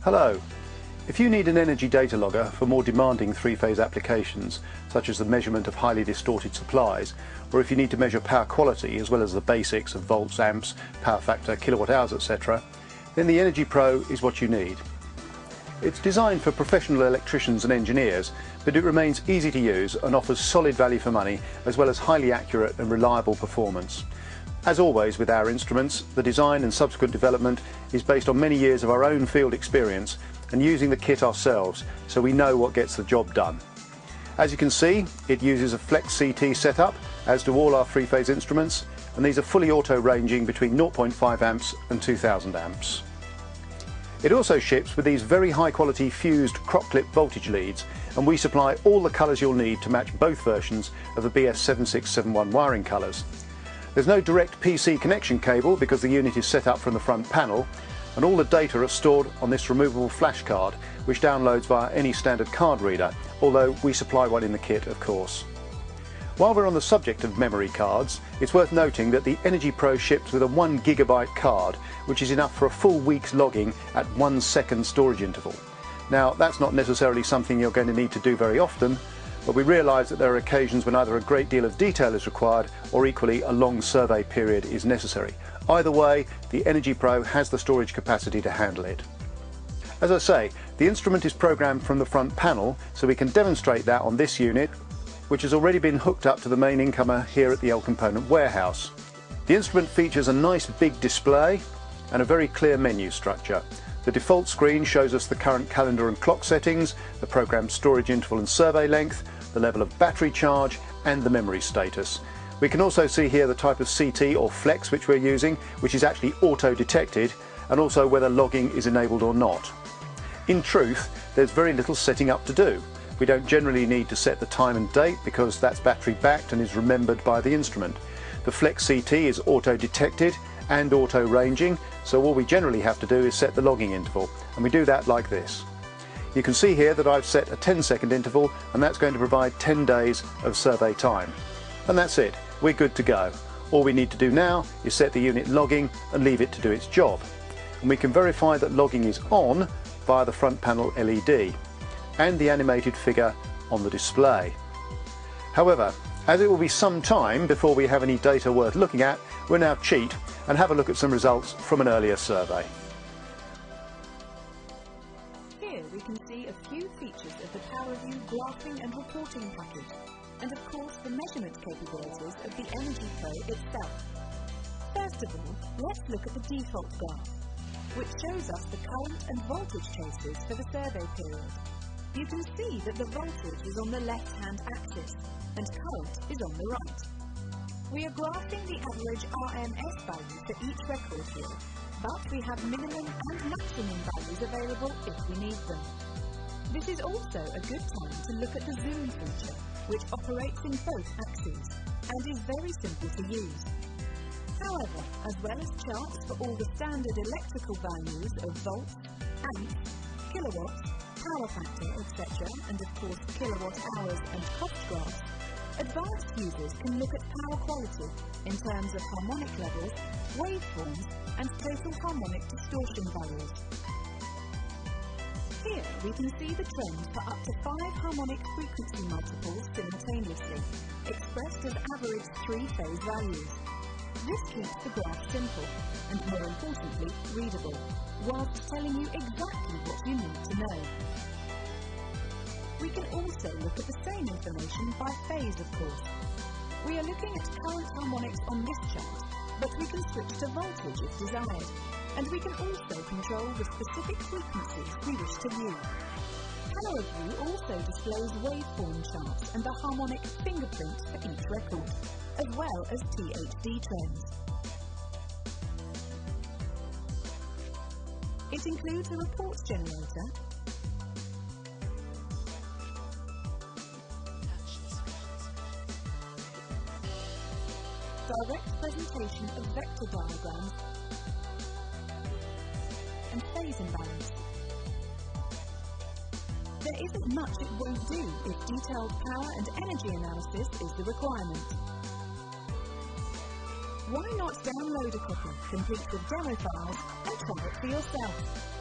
Hello. If you need an energy data logger for more demanding three-phase applications, such as the measurement of highly distorted supplies, or if you need to measure power quality as well as the basics of volts, amps, power factor, kilowatt hours, etc., then the EnergyPro is what you need. It's designed for professional electricians and engineers, but it remains easy to use and offers solid value for money as well as highly accurate and reliable performance. As always with our instruments, the design and subsequent development is based on many years of our own field experience and using the kit ourselves, so we know what gets the job done. As you can see, it uses a Flex CT setup, as do all our three-phase instruments, and these are fully auto ranging between 0.5 amps and 2000 amps. It also ships with these very high quality fused crop clip voltage leads, and we supply all the colours you'll need to match both versions of the BS7671 wiring colours. There's no direct PC connection cable because the unit is set up from the front panel, and all the data are stored on this removable flash card, which downloads via any standard card reader, although we supply one in the kit, of course. While we're on the subject of memory cards, it's worth noting that the EnergyPro ships with a 1 GB card, which is enough for a full week's logging at 1 second storage interval. Now, that's not necessarily something you're going to need to do very often, but we realise that there are occasions when either a great deal of detail is required or equally a long survey period is necessary. Either way, the EnergyPro has the storage capacity to handle it. As I say, the instrument is programmed from the front panel, so we can demonstrate that on this unit, which has already been hooked up to the main incomer here at the Elcomponent warehouse. The instrument features a nice big display and a very clear menu structure. The default screen shows us the current calendar and clock settings, the programmed storage interval and survey length, the level of battery charge and the memory status. We can also see here the type of CT or Flex which we're using, which is actually auto-detected, and also whether logging is enabled or not. In truth, there's very little setting up to do. We don't generally need to set the time and date because that's battery backed and is remembered by the instrument. The Flex CT is auto-detected and auto-ranging, so all we generally have to do is set the logging interval, and we do that like this. You can see here that I've set a 10-second interval, and that's going to provide 10 days of survey time. And that's it, we're good to go. All we need to do now is set the unit logging and leave it to do its job. And we can verify that logging is on via the front panel LED and the animated figure on the display. However, as it will be some time before we have any data worth looking at, we'll now cheat and have a look at some results from an earlier survey. Here we can see a few features of the PowerView graphing and reporting package, and of course the measurement capabilities of the EnergyPro itself. First of all, let's look at the default graph, which shows us the current and voltage traces for the survey period. You can see that the voltage is on the left-hand axis, and current is on the right. We are graphing the average RMS value for each record here, but we have minimum and maximum values available if we need them. This is also a good time to look at the zoom feature, which operates in both axes, and is very simple to use. However, as well as charts for all the standard electrical values of volts, amps, kilowatts, power factor, etc., and of course kilowatt hours and cost graphs, advanced users can look at power quality in terms of harmonic levels, waveforms, and total harmonic distortion values. Here we can see the trend for up to 5 harmonic frequency multiples simultaneously, expressed as average 3-phase values. This keeps the graph simple, and more importantly, readable, whilst telling you exactly what you need to know. We can also look at the same information by phase, of course. We are looking at current harmonics on this chart, but we can switch to voltage if desired, and we can also control the specific frequencies we wish to view. PowerView also displays waveform charts and the harmonic fingerprint for each record, as well as THD trends. It includes a reports generator, direct presentation of vector diagrams, and phase imbalance. There isn't much it won't do if detailed power and energy analysis is the requirement. Why not download a copy complete with demo files and try it for yourself?